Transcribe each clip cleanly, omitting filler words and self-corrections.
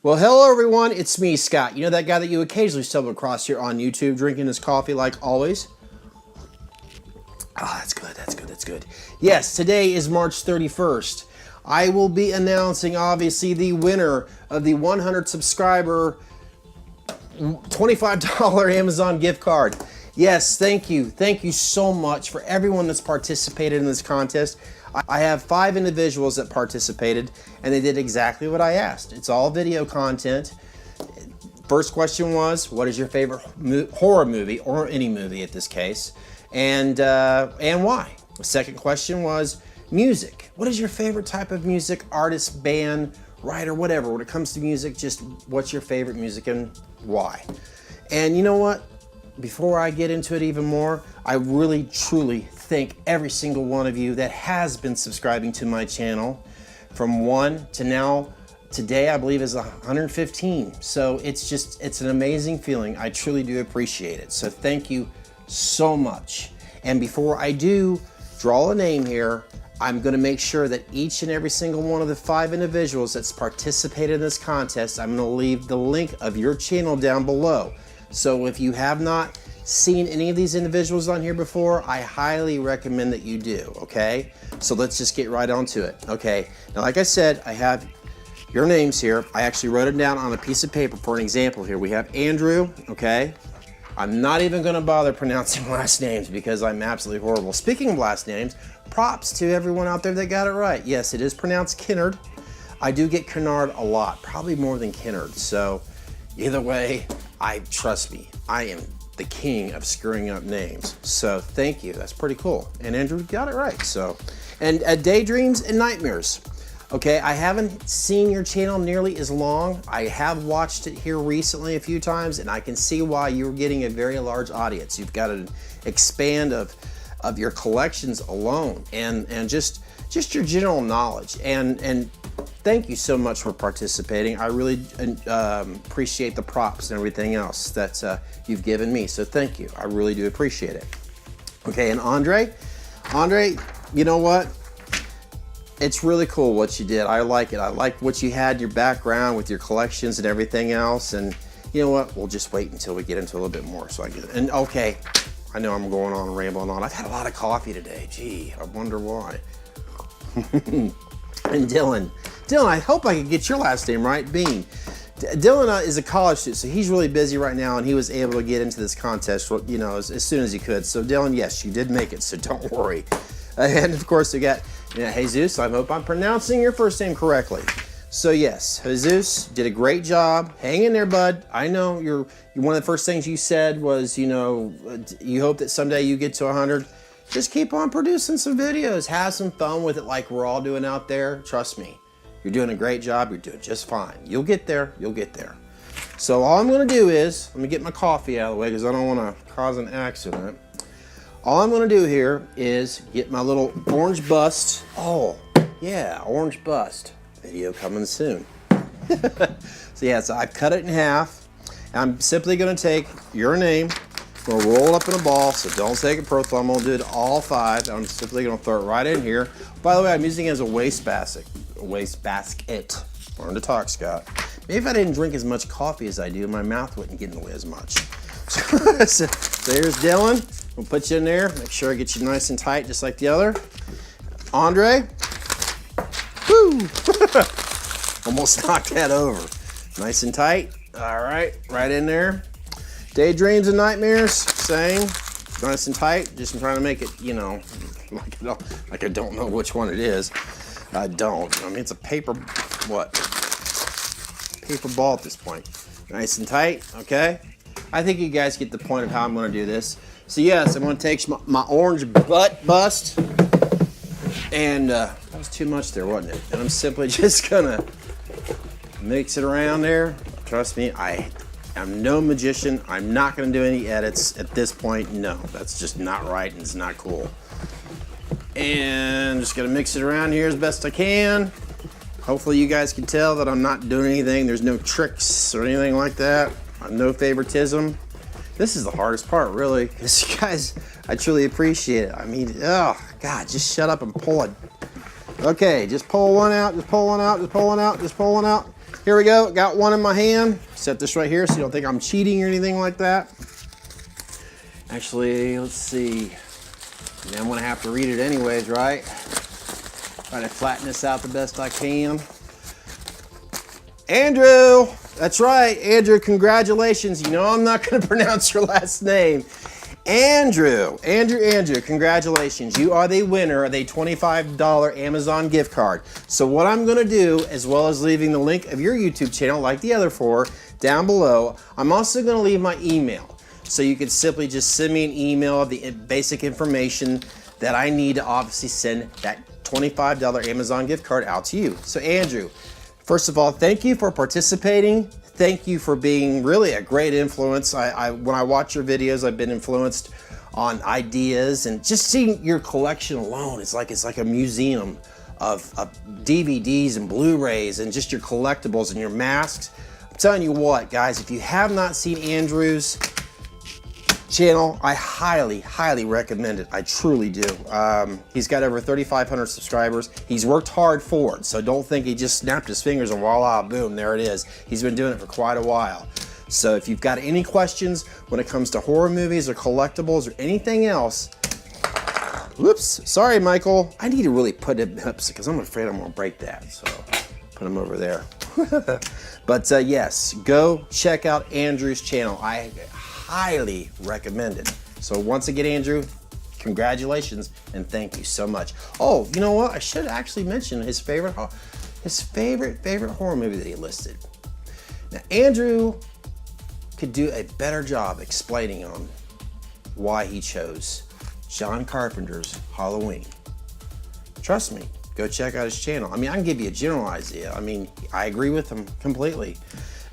Well, hello everyone, it's me, Scott. You know that guy that you occasionally stumble across here on YouTube drinking his coffee like always? Ah, that's good, that's good, that's good. Yes, today is March 31st. I will be announcing, obviously, the winner of the 100 subscriber $25 Amazon gift card. Yes, thank you. Thank you so much for everyone that's participated in this contest. I have 5 individuals that participated, and they did exactly what I asked. It's all video content. First question was, what is your favorite horror movie, or any movie at this case, and why? The second question was music. What is your favorite type of music, artist, band, writer, whatever? When it comes to music, just what's your favorite music and why? And you know what? Before I get into it even more, I really, truly thank every single one of you that has been subscribing to my channel from 1 to now, today I believe is 115. So it's an amazing feeling. I truly do appreciate it. So thank you so much. And before I do draw a name here, I'm gonna make sure that each and every single one of the 5 individuals that's participated in this contest, I'm gonna leave the link of your channel down below. So if you have not seen any of these individuals on here before, I highly recommend that you do, okay? So let's just get right onto it, okay? Now, like I said, I have your names here. I actually wrote it down on a piece of paper for an example here. We have Andrew, okay? I'm not even gonna bother pronouncing last names because I'm absolutely horrible. Speaking of last names, props to everyone out there that got it right. Yes, it is pronounced Kennard. I do get Kennard a lot, probably more than Kennard. So either way, trust me, I am the king of screwing up names. So thank you, that's pretty cool. And Andrew got it right, so. And Daydreams and Nightmares. Okay, I haven't seen your channel nearly as long. I have watched it here recently a few times, and I can see why you're getting a very large audience. You've got an expand of your collections alone, and just your general knowledge. And thank you so much for participating. I really appreciate the props and everything else that you've given me. So thank you. I really do appreciate it. Okay, and Andre, you know what? It's really cool what you did. I like it. I like what you had, your background with your collections and everything else. And you know what? We'll just wait until we get into a little bit more so I get it. And okay, I know I'm going on and rambling on. I've had a lot of coffee today. Gee, I wonder why. And Dylan, I hope I can get your last name right, Bean. Dylan is a college student, so he's really busy right now, and he was able to get into this contest, you know, as soon as he could. So Dylan, yes, you did make it, so don't worry. And of course, we got Jesus. I hope I'm pronouncing your first name correctly. So yes, Jesus did a great job. Hang in there, bud. I know one of the first things you said was, you know, you hope that someday you get to 100. Just keep on producing some videos. Have some fun with it like we're all doing out there. Trust me, you're doing a great job. You're doing just fine. You'll get there. You'll get there. So all I'm going to do is, let me get my coffee out of the way because I don't want to cause an accident. All I'm going to do here is get my little orange bust. Oh, yeah, orange bust. Video coming soon. So yeah, so I've cut it in half. I'm simply going to take your name. I'm gonna roll it up in a ball, so don't take it personal. I'm gonna do it all 5. I'm simply gonna throw it right in here. By the way, I'm using it as a waste basket. Learn to talk, Scott. Maybe if I didn't drink as much coffee as I do, my mouth wouldn't get in the way as much. So there's Dylan. We'll put you in there. Make sure I get you nice and tight, just like the other. Andre. Woo! Almost knocked that over. Nice and tight. All right, right in there. Daydreams and Nightmares, same, nice and tight. Just trying to make it, you know, like I don't know which one it is. I don't. I mean, it's a paper, what? Paper ball at this point. Nice and tight, okay? I think you guys get the point of how I'm going to do this. So yes, I'm going to take my orange butt bust, and that was too much there, wasn't it? And I'm simply just going to mix it around there. Trust me, I'm no magician. I'm not going to do any edits at this point. No, that's just not right and it's not cool. And just going to mix it around here as best I can. Hopefully you guys can tell that I'm not doing anything. There's no tricks or anything like that. No favoritism. This is the hardest part, really, because you guys, I truly appreciate it. I mean, oh, God, just shut up and pull it. Okay, just pull one out, just pull one out, just pull one out, just pull one out. Here we go. Got one in my hand. Set this right here so you don't think I'm cheating or anything like that. Actually, let's see. I'm gonna have to read it anyways, right? Try to flatten this out the best I can. Andrew, that's right, Andrew, congratulations. You know I'm not gonna pronounce your last name. Andrew, congratulations. You are the winner of a $25 Amazon gift card. So what I'm gonna do, as well as leaving the link of your YouTube channel, like the other four, down below, I'm also gonna leave my email. So you can simply just send me an email of the basic information that I need to obviously send that $25 Amazon gift card out to you. So Andrew, first of all, thank you for participating. Thank you for being really a great influence. When I watch your videos, I've been influenced on ideas, and just seeing your collection alone, it's like a museum of DVDs and Blu-rays and just your collectibles and your masks. I'm telling you what, guys, if you have not seen Andrew's channel, I highly recommend it. I truly do. He's got over 3,500 subscribers. He's worked hard for it, so don't think he just snapped his fingers and voila, boom, there it is. He's been doing it for quite a while. So if you've got any questions when it comes to horror movies or collectibles or anything else, whoops, sorry, Michael. I need to really put it up because I'm afraid I'm gonna break that. So put him over there. But yes, go check out Andrew's channel. I highly recommend it. So once again, Andrew, congratulations and thank you so much. Oh, you know what? I should actually mention his favorite horror movie that he listed. Now, Andrew could do a better job explaining on why he chose John Carpenter's Halloween. Trust me, go check out his channel. I mean, I can give you a general idea. I mean, I agree with him completely.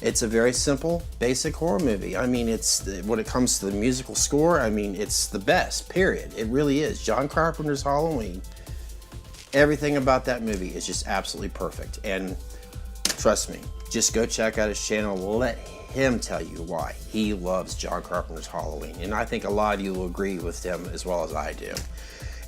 It's a very simple, basic horror movie. I mean, when it comes to the musical score, I mean, it's the best, period. It really is. John Carpenter's Halloween, everything about that movie is just absolutely perfect. And trust me, just go check out his channel. Let him tell you why he loves John Carpenter's Halloween. And I think a lot of you will agree with him as well as I do.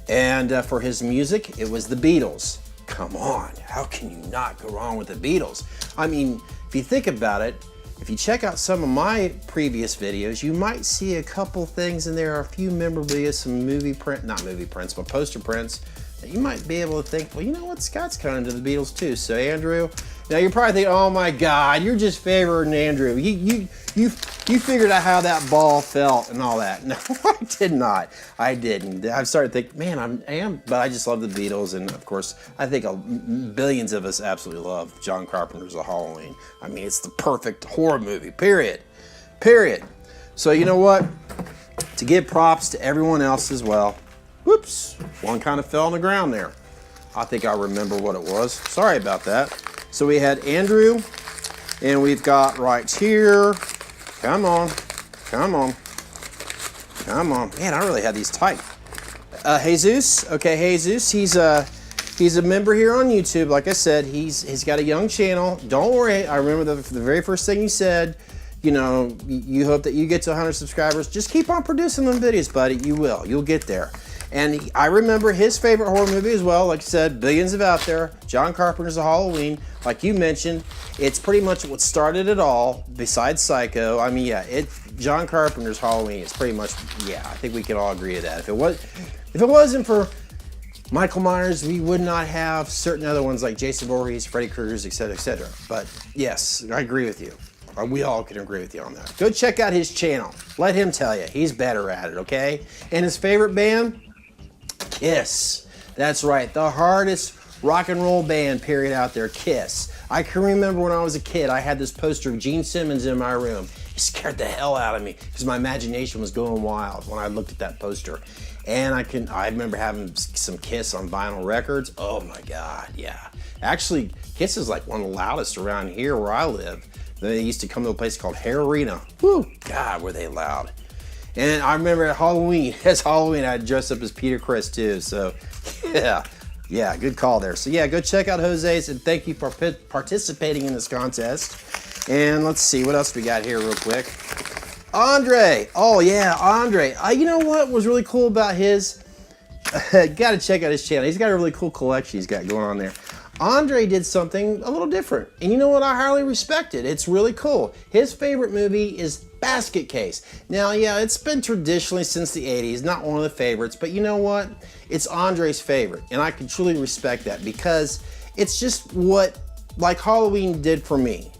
And for his music, it was the Beatles. Come on, how can you not go wrong with the Beatles? I mean, if you think about it, if you check out some of my previous videos, you might see a couple things in there, a few memorabilia, some not movie prints, but poster prints, that you might be able to think, well, you know what, Scott's kind of into the Beatles too. So Andrew, now you're probably thinking, oh my God, you're just favoring Andrew. You figured out how that ball felt and all that. No, I did not. I didn't. I started thinking, man, I am, but I just love the Beatles. And of course, I think billions of us absolutely love John Carpenter's Halloween. I mean, it's the perfect horror movie, period. So you know what? To give props to everyone else as well. Whoops, one kind of fell on the ground there. I think I remember what it was. Sorry about that. So we had Andrew, and we've got right here, come on. Man, I really had these tight. Jesus, okay, Jesus, he's a member here on YouTube. Like I said, he's got a young channel. Don't worry, I remember the very first thing you said, you know, you hope that you get to 100 subscribers. Just keep on producing them videos, buddy. You will, you'll get there. And I remember his favorite horror movie as well. Like I said, billions of out there. John Carpenter's Halloween. Like you mentioned, it's pretty much what started it all, besides Psycho. I mean, yeah, John Carpenter's Halloween is pretty much, yeah, I think we can all agree to that. If it wasn't for Michael Myers, we would not have certain other ones like Jason Voorhees, Freddy Krueger's, etc., etc. But yes, I agree with you. We all can agree with you on that. Go check out his channel. Let him tell you. He's better at it, okay? And his favorite band? Kiss. That's right. The hardest rock and roll band, period, out there. Kiss. I can remember when I was a kid, I had this poster of Gene Simmons in my room. It scared the hell out of me because my imagination was going wild when I looked at that poster. And I remember having some Kiss on vinyl records. Oh my God, yeah. Actually, Kiss is like one of the loudest around here where I live. They used to come to a place called Hair Arena. Woo, God, were they loud. And I remember at Halloween, I'd dress up as Peter Criss too. So yeah, good call there. So yeah, go check out Jose's and thank you for participating in this contest. And let's see, what else we got here real quick. Andre, oh yeah, Andre. You know what was really cool about his? Got to check out his channel. He's got a really cool collection he's got going on there. Andre did something a little different. And you know what? I highly respect it. It's really cool. His favorite movie is Basket Case. Now, yeah, it's been traditionally since the 80s, not one of the favorites, but you know what? It's Andre's favorite. And I can truly respect that because it's just what, like Halloween did for me,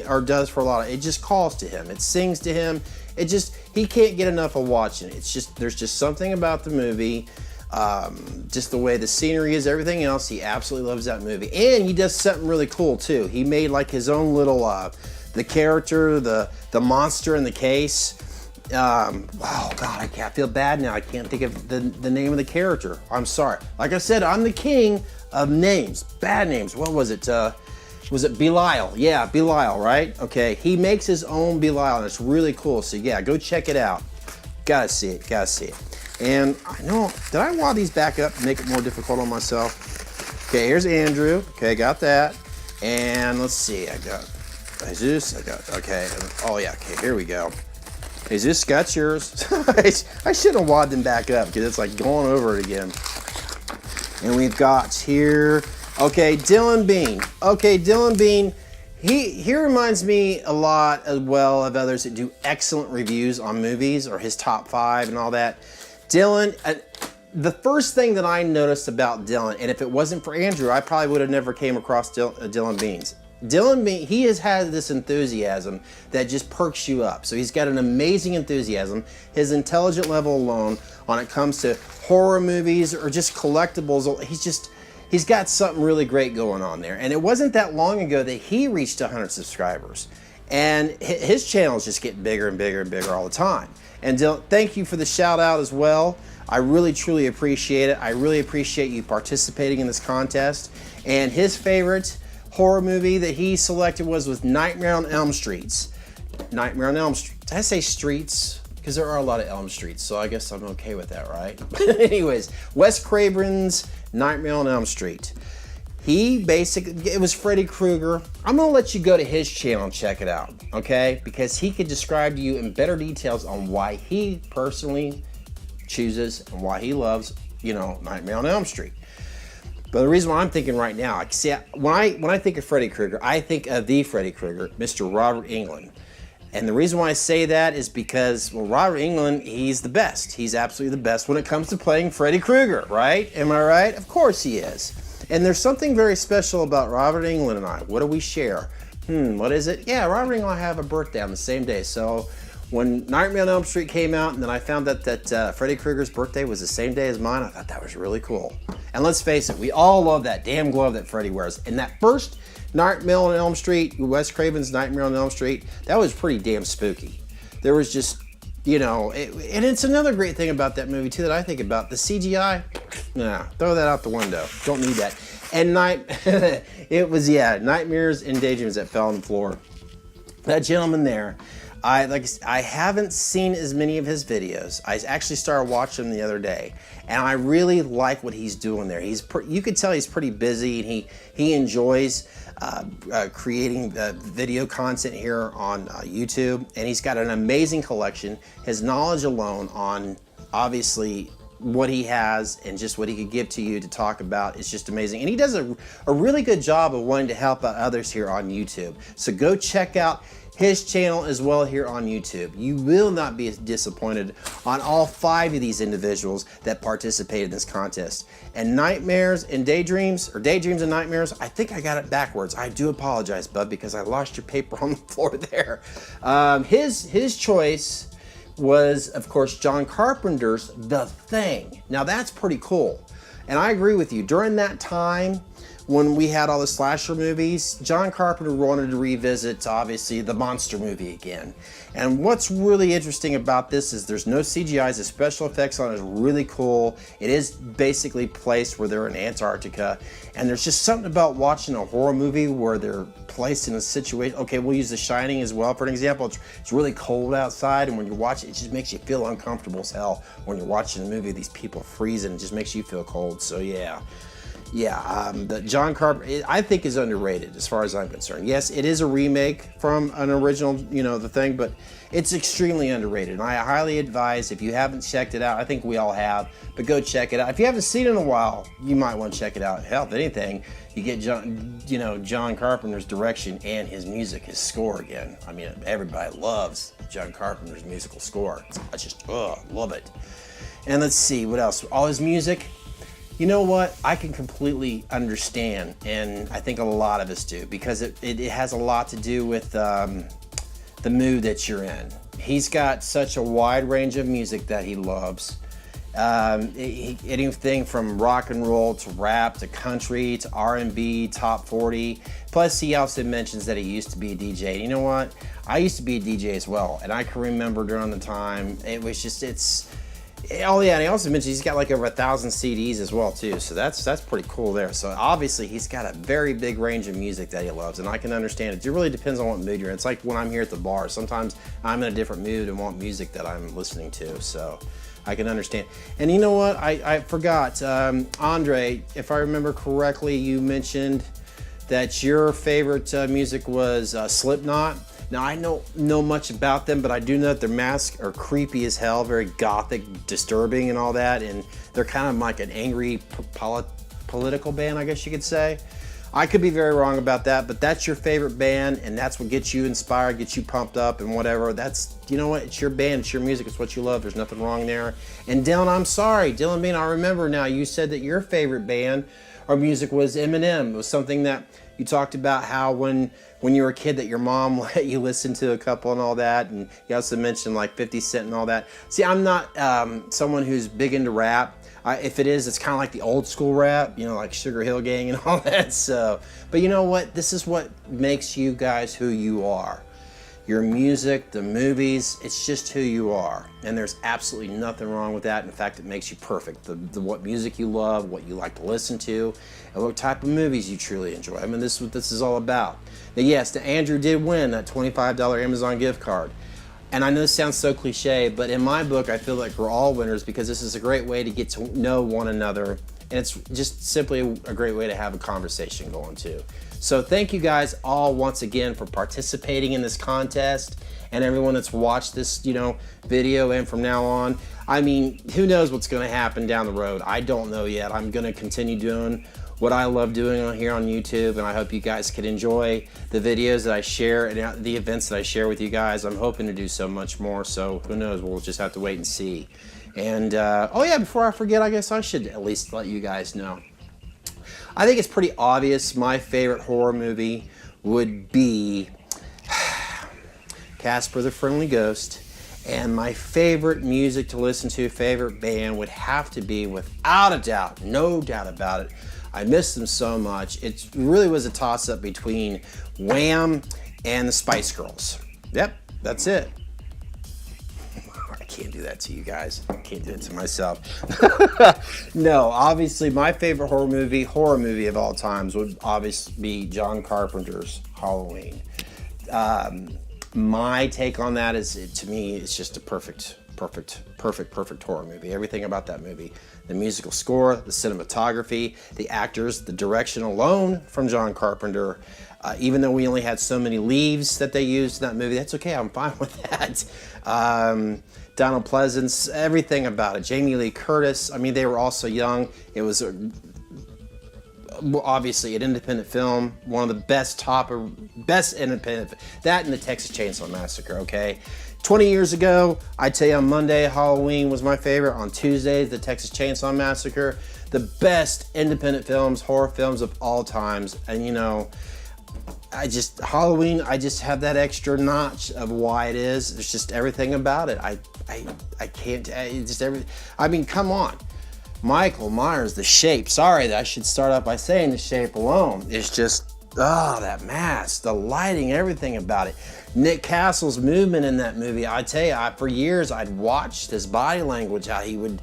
or does for a lot of, it just calls to him. It sings to him. It just, he can't get enough of watching it. It's just, there's just something about the movie. Just the way the scenery is, everything else, he absolutely loves that movie. And he does something really cool too. He made like his own little the character, the monster in the case. Oh God, I feel bad now. I can't think of the name of the character. I'm sorry. Like I said, I'm the king of names, bad names. What was it? Was it Belial? Yeah, Belial, right? Okay, he makes his own Belial and it's really cool. So yeah, go check it out. Gotta see it, gotta see it. And I know, did I wad these back up to make it more difficult on myself? Okay, here's Andrew. Okay, got that. And let's see, I got Jesus, okay. Oh yeah, okay, here we go. Jesus, got yours. I shouldn't have wad them back up because it's like going over it again. And we've got here, okay, Dylan Bean. Okay, Dylan Bean, he reminds me a lot as well of others that do excellent reviews on movies or his top 5 and all that. Dylan, the first thing that I noticed about Dylan, and if it wasn't for Andrew, I probably would have never came across Dylan Beans. Dylan Bean, he has had this enthusiasm that just perks you up. So he's got an amazing enthusiasm. His intelligent level alone when it comes to horror movies or just collectibles, he's got something really great going on there. And it wasn't that long ago that he reached 100 subscribers. And his channel is just getting bigger and bigger and bigger all the time. And Dylan, thank you for the shout out as well. I really, truly appreciate it. I really appreciate you participating in this contest. And his favorite horror movie that he selected was Nightmare on Elm Street. Nightmare on Elm Street. Did I say streets? Because there are a lot of Elm Streets, so I guess I'm okay with that, right? Anyways, Wes Craven's Nightmare on Elm Street. It was Freddy Krueger. I'm gonna let you go to his channel and check it out, okay? Because he could describe to you in better details on why he personally chooses and why he loves, Nightmare on Elm Street. But the reason why I'm thinking right now, see, when I think of Freddy Krueger, I think of the Freddy Krueger, Mr. Robert Englund. And the reason why I say that is because, well, Robert Englund, he's the best. He's absolutely the best when it comes to playing Freddy Krueger, right? Am I right? Of course he is. And there's something very special about Robert Englund and I. What do we share? What is it? Yeah, Robert Englund and I have a birthday on the same day. So when Nightmare on Elm Street came out and then I found out that Freddy Krueger's birthday was the same day as mine, I thought that was really cool. And let's face it, we all love that damn glove that Freddy wears. And that first Nightmare on Elm Street, Wes Craven's Nightmare on Elm Street, that was pretty damn spooky. There was just, and it's another great thing about that movie too that I think about. The CGI, nah, throw that out the window. Don't need that. And it was, nightmares and daydreams that fell on the floor. That gentleman there, I haven't seen as many of his videos. I actually started watching them the other day, and I really like what he's doing there. You could tell he's pretty busy, and he enjoys creating video content here on YouTube, and he's got an amazing collection. His knowledge alone on obviously what he has and just what he could give to you to talk about is just amazing. And he does a really good job of wanting to help out others here on YouTube. So go check out his channel as well here on YouTube. You will not be disappointed on all 5 of these individuals that participated in this contest. And Nightmares and Daydreams, or Daydreams and Nightmares, I think I got it backwards. I do apologize, bud, because I lost your paper on the floor there. His choice was, of course, John Carpenter's The Thing. Now that's pretty cool. And I agree with you. During that time, when we had all the slasher movies, John Carpenter wanted to revisit, obviously, the monster movie again. And what's really interesting about this is there's no CGIs, the special effects on it is really cool. It is basically placed where they're in Antarctica. And there's just something about watching a horror movie where they're placed in a situation. Okay, we'll use The Shining as well for an example. It's really cold outside, and when you watch it, it just makes you feel uncomfortable as hell when you're watching a movie. These people freezing, it just makes you feel cold. So yeah. Yeah, the John Carpenter, I think, is underrated as far as I'm concerned. Yes, it is a remake from an original, the thing, but it's extremely underrated. And I highly advise, if you haven't checked it out, I think we all have, but go check it out. If you haven't seen it in a while, you might want to check it out. Hell, if anything, you get John Carpenter's direction and his music, his score again. I mean, everybody loves John Carpenter's musical score. I just love it. And let's see, what else? All his music. You know what? I can completely understand, and I think a lot of us do, because it has a lot to do with the mood that you're in. He's got such a wide range of music that he loves. Anything from rock and roll to rap to country to R&B, top 40. Plus, he also mentions that he used to be a DJ. And you know what? I used to be a DJ as well, and I can remember during the time, it was just, oh yeah, and he also mentioned he's got like over 1,000 CDs as well too, so that's pretty cool there. So obviously he's got a very big range of music that he loves, and I can understand it. It really depends on what mood you're in. It's like when I'm here at the bar, sometimes I'm in a different mood and want music that I'm listening to, so I can understand. And you know what, I forgot, Andre, if I remember correctly, you mentioned that your favorite music was Slipknot. Now, I don't know much about them, but I do know that their masks are creepy as hell, very gothic, disturbing and all that, and they're kind of like an angry political band, I guess you could say. I could be very wrong about that, but that's your favorite band, and that's what gets you inspired, gets you pumped up and whatever. That's, you know what, it's your band, it's your music, it's what you love, there's nothing wrong there. And Dylan, I'm sorry, Dylan Bean, I remember now, you said that your favorite band or music was Eminem. It was something that you talked about how when you were a kid that your mom let you listen to a couple and all that, and you also mentioned like 50 Cent and all that. See, I'm not someone who's big into rap. If it is, it's kind of like the old school rap, like Sugar Hill Gang and all that. So, but you know what? This is what makes you guys who you are. Your music, the movies, it's just who you are. And there's absolutely nothing wrong with that. In fact, it makes you perfect. What music you love, what you like to listen to, and what type of movies you truly enjoy. I mean, this is what this is all about. Now, yes, Andrew did win that $25 Amazon gift card. And I know this sounds so cliche, but in my book, I feel like we're all winners because this is a great way to get to know one another. And it's just simply a great way to have a conversation going too. So thank you guys all once again for participating in this contest, and everyone that's watched this, video and from now on. I mean, who knows what's going to happen down the road? I don't know yet. I'm going to continue doing what I love doing on here on YouTube, and I hope you guys can enjoy the videos that I share and the events that I share with you guys. I'm hoping to do so much more, so who knows? We'll just have to wait and see. And, oh yeah, before I forget, I guess I should at least let you guys know. I think it's pretty obvious my favorite horror movie would be Casper the Friendly Ghost, and my favorite music to listen to, favorite band would have to be, without a doubt, no doubt about it, I miss them so much. It really was a toss-up between Wham and the Spice Girls. Yep, that's it. I can't do that to you guys. I can't do it to myself. No, obviously my favorite horror movie of all times would obviously be John Carpenter's Halloween. My take on that is, to me, it's just a perfect horror movie. Everything about that movie, the musical score, the cinematography, the actors, the direction alone from John Carpenter. Even though we only had so many leaves that they used in that movie, that's okay, I'm fine with that. Donald Pleasance, everything about it. Jamie Lee Curtis, I mean, they were all so young. It was obviously an independent film, one of the best independent, that and the Texas Chainsaw Massacre, okay? 20 years ago, I'd say on Monday, Halloween was my favorite. On Tuesday, the Texas Chainsaw Massacre. The best independent films, horror films of all times. And Halloween, I just have that extra notch of why it is. There's just everything about it. I can't, I mean, come on. Michael Myers, The Shape. Sorry, I should start out by saying The Shape alone. It's just, that mask, the lighting, everything about it. Nick Castle's movement in that movie, I tell you, for years I'd watched his body language, how he would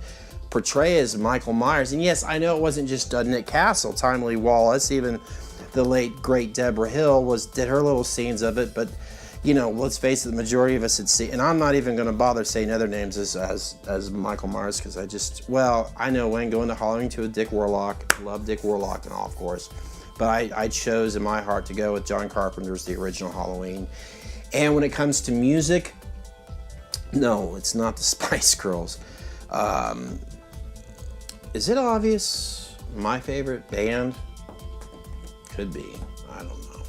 portray as Michael Myers. And yes, I know it wasn't just Nick Castle, Tommy Lee Wallace, even the late, great Deborah Hill did her little scenes of it, but you know, let's face it, the majority of us had seen, and I'm not even going to bother saying other names as Michael Myers, because I just, well, I know when going to Halloween to a Dick Warlock, love Dick Warlock and all, of course, but I chose in my heart to go with John Carpenter's The Original Halloween. And when it comes to music, no, it's not the Spice Girls. Is it obvious? My favorite band? Could be. I don't know.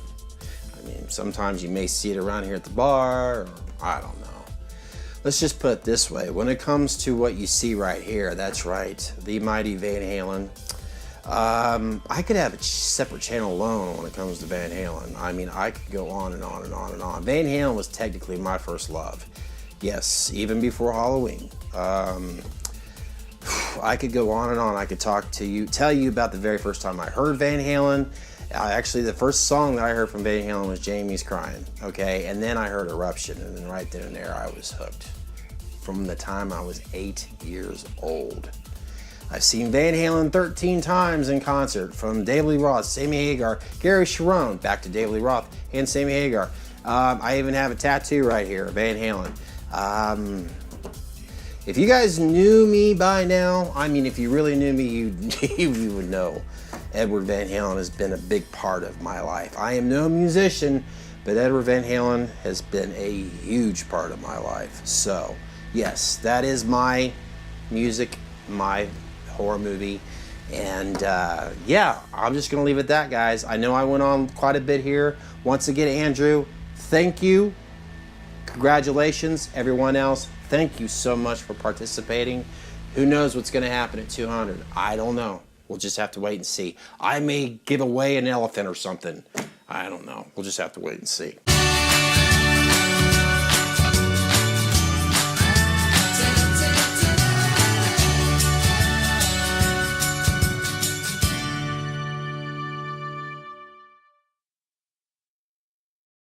I mean, sometimes you may see it around here at the bar, or I don't know. Let's just put it this way. When it comes to what you see right here, that's right, the mighty Van Halen. I could have a separate channel alone when it comes to Van Halen. I mean, I could go on and on and on and on. Van Halen was technically my first love. Yes, even before Halloween. I could go on and on. I could tell you about the very first time I heard Van Halen. Actually, the first song that I heard from Van Halen was Jamie's Crying, okay? And then I heard Eruption, and then right then and there I was hooked. From the time I was 8 years old. I've seen Van Halen 13 times in concert, from David Lee Roth, Sammy Hagar, Gary Sharon, back to David Lee Roth, and Sammy Hagar. I even have a tattoo right here, Van Halen. If you guys knew me by now, I mean, if you really knew me, you would know Edward Van Halen has been a big part of my life. I am no musician, but Edward Van Halen has been a huge part of my life. So, yes, that is my music, my horror movie. And yeah, I'm just going to leave it at that, guys. I know I went on quite a bit here. Once again, Andrew, thank you. Congratulations, everyone else. Thank you so much for participating. Who knows what's going to happen at 200? I don't know. We'll just have to wait and see. I may give away an elephant or something. I don't know. We'll just have to wait and see.